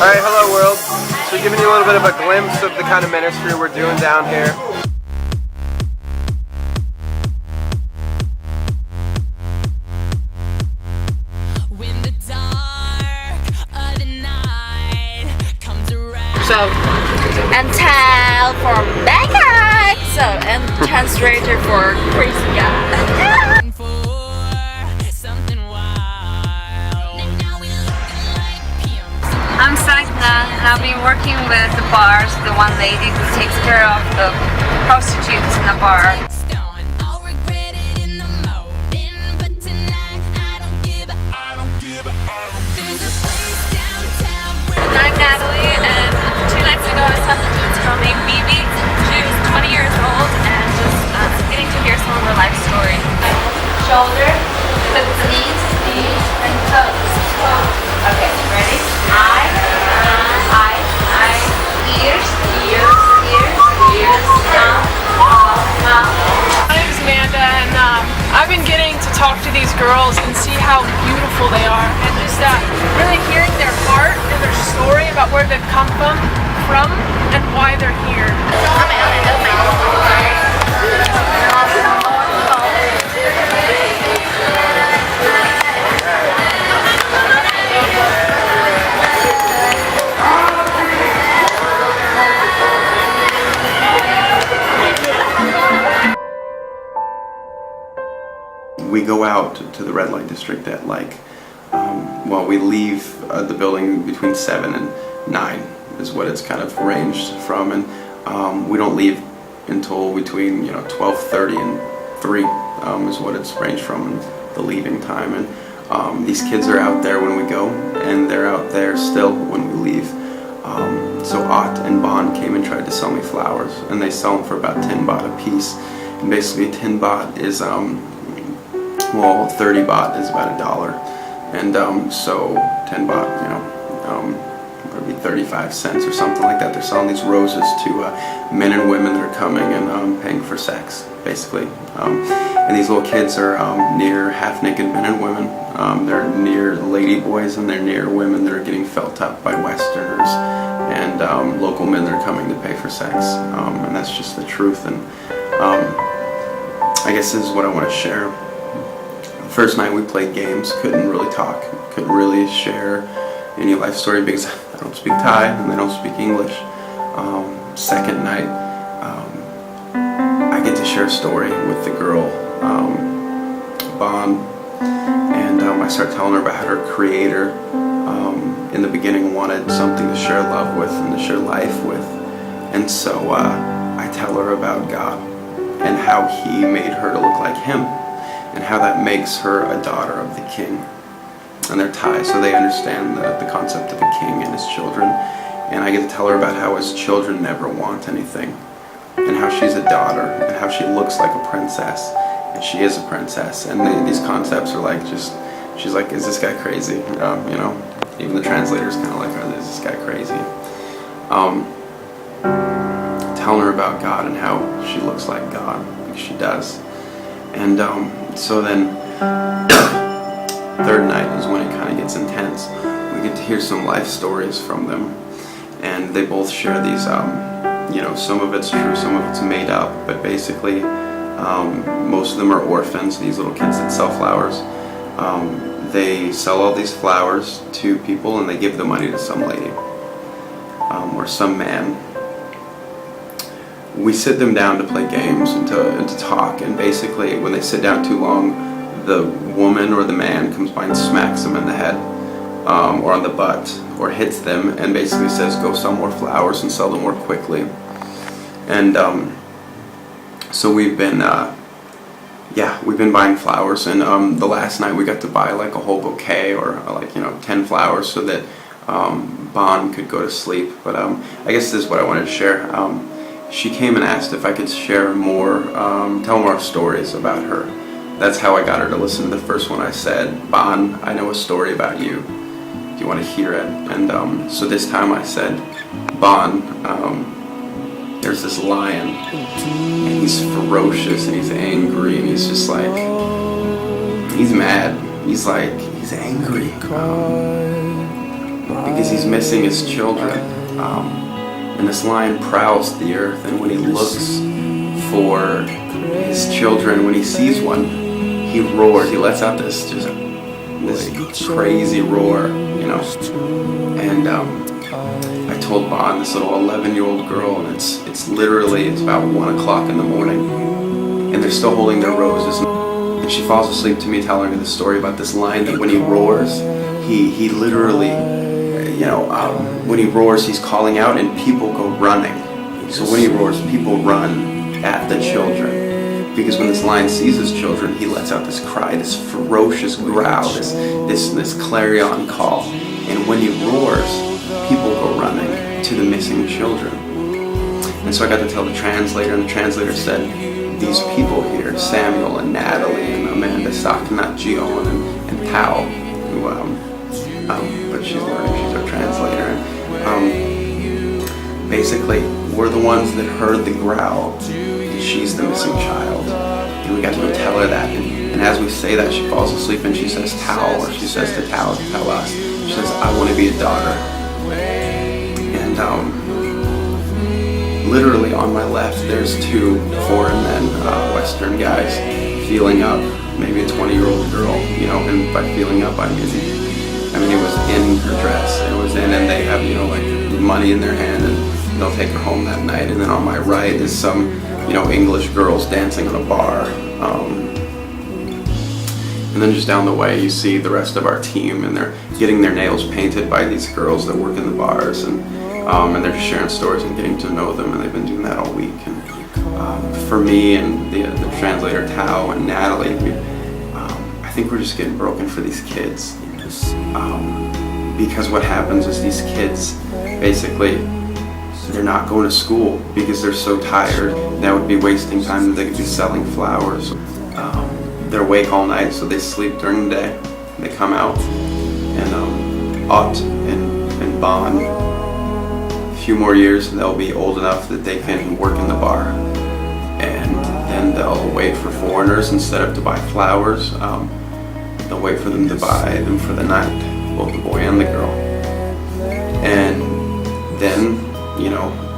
Alright, hello world. So giving you a little bit of a glimpse of the kind of ministry we're doing down here. So, Antal for Bangkok. So, and translator for crazy guy. I'm Sagna, and I've been working with the bars, the one lady who takes care of the prostitutes in the bar. I'm Natalie, and 2 nights ago I saw this girl named Bibi. She was 20 years old, and just getting to hear some of her life story. Shoulder, put the knees, and toes. Okay, ready? Eye, ears, mouth. My name is Amanda, and I've been getting to talk to these girls and see how beautiful they are, and just really hearing their heart and their story about where they've come from and why they're here. We go out to the red light district at we leave the building between 7 and 9 is what it's kind of ranged from, and we don't leave until between 12:30 and 3 is what it's ranged from, the leaving time. And these kids are out there when we go, and they're out there still when we leave. So Ott and Bon came and tried to sell me flowers, and they sell them for about 10 baht a piece. And basically 10 baht is 30 baht is about $1, and so 10 baht, would be 35 cents or something like that. They're selling these roses to men and women that are coming and paying for sex, basically. And these little kids are near half-naked men and women. They're near lady boys, and they're near women that are getting felt up by Westerners and local men that are coming to pay for sex. And that's just the truth. And I guess this is what I want to share. First night we played games, couldn't really talk, couldn't really share any life story because I don't speak Thai and they don't speak English. Second night, I get to share a story with the girl, Bon, and I start telling her about how her creator in the beginning wanted something to share love with and to share life with. And so I tell her about God and how He made her to look like Him, and how that makes her a daughter of the king. And they're Thai, so they understand the concept of a king and his children. And I get to tell her about how his children never want anything, and how she's a daughter, and how she looks like a princess, and she is a princess. And these concepts are like, she's like, is this guy crazy? Even the translator's kind of like, is this guy crazy? Telling her about God and how she looks like God, like she does. And so then, third night is when it kind of gets intense. We get to hear some life stories from them, and they both share these, some of it's true, some of it's made up, but basically, most of them are orphans, these little kids that sell flowers. They sell all these flowers to people, and they give the money to some lady, or some man. We sit them down to play games and to talk, and basically when they sit down too long, the woman or the man comes by and smacks them in the head or on the butt, or hits them and basically says, go sell more flowers and sell them more quickly. And so we've been buying flowers, and the last night we got to buy like a whole bouquet or 10 flowers so that Bon could go to sleep. But I guess this is what I wanted to share. She came and asked if I could share more, tell more stories about her. That's how I got her to listen to the first one. I said, Bon, I know a story about you. Do you want to hear it? And so this time I said, Bon, there's this lion, and he's ferocious, and he's angry, and he's just like, he's mad. He's angry. because he's missing his children. And this lion prowls the earth, and when he looks for his children, when he sees one, he roars. He lets out this crazy roar, you know. And I told Bon, this little 11-year-old girl, and it's about 1 o'clock in the morning, and they're still holding their roses. And she falls asleep to me telling her the story about this lion, that when he roars, he literally, when he roars, he's calling out and people go running. So when he roars, people run at the children. Because when this lion sees his children, he lets out this cry, this ferocious growl, this clarion call. And when he roars, people go running to the missing children. And so I got to tell the translator, and the translator said, these people here, Samuel and Natalie and Amanda Saknat Gion and Tao, who but she's learning, she's our translator. And basically, we're the ones that heard the growl, and she's the missing child. And we got to go tell her that. And as we say that, she falls asleep and she says Tao, or she says to Tao, to tell us. She says, I want to be a daughter. And literally on my left, there's two foreign men, Western guys, feeling up maybe a 20-year-old girl, and by feeling up, I mean, it was in her dress. It was in, and they have, like money in their hand, and they'll take her home that night. And then on my right is some, English girls dancing on a bar. And then just down the way, you see the rest of our team, and they're getting their nails painted by these girls that work in the bars, and they're just sharing stories and getting to know them, and they've been doing that all week. And for me and the translator Tao and Natalie, I think we're just getting broken for these kids. Because what happens is these kids, basically, they're not going to school because they're so tired. That would be wasting time. They could be selling flowers. They're awake all night, so they sleep during the day. They come out, and Ott and Bon, a few more years, and they'll be old enough that they can work in the bar. And then they'll wait for foreigners instead of to buy flowers. They'll wait for them to buy them for the night, both the boy and the girl. And then,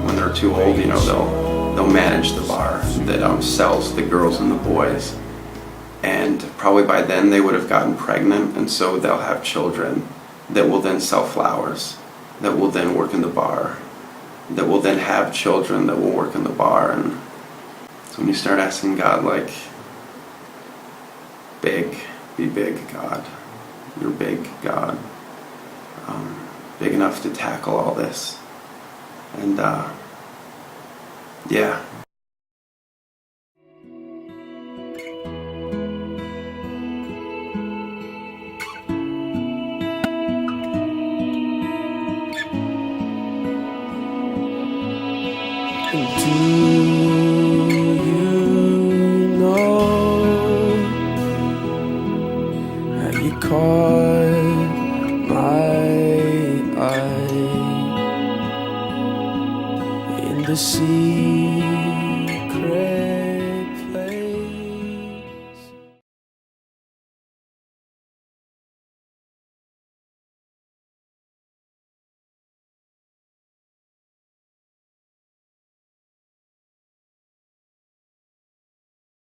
when they're too old, they'll manage the bar that sells the girls and the boys. And probably by then they would have gotten pregnant, and so they'll have children that will then sell flowers, that will then work in the bar, that will then have children that will work in the bar. And so when you start asking God, like, be big, God. You're big, God. Big enough to tackle all this. And, yeah. Do you know how you caught my eye in the sea?